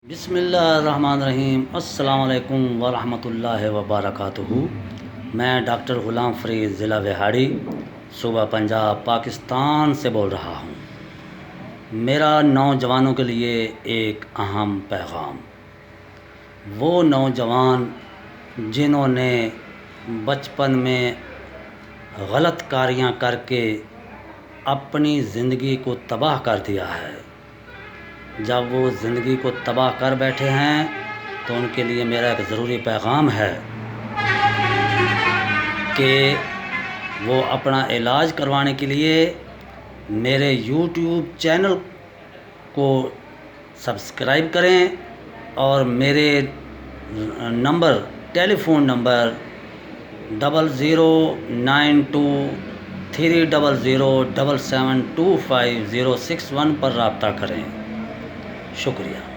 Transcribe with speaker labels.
Speaker 1: بسم اللہ الرحمن الرحیم۔ السلام علیکم ورحمۃ اللہ وبرکاتہ۔ میں ڈاکٹر غلام فرید، ضلع وہاڑی، صوبہ پنجاب، پاکستان سے بول رہا ہوں۔ میرا نوجوانوں کے لیے ایک اہم پیغام۔ وہ نوجوان جنہوں نے بچپن میں غلط کاریاں کر کے اپنی زندگی کو تباہ کر دیا ہے، جب وہ زندگی کو تباہ کر بیٹھے ہیں تو ان کے لیے میرا ایک ضروری پیغام ہے کہ وہ اپنا علاج کروانے کے لیے میرے یوٹیوب چینل کو سبسکرائب کریں اور میرے ٹیلی فون نمبر 00923007725061 پر رابطہ کریں۔ شکریہ۔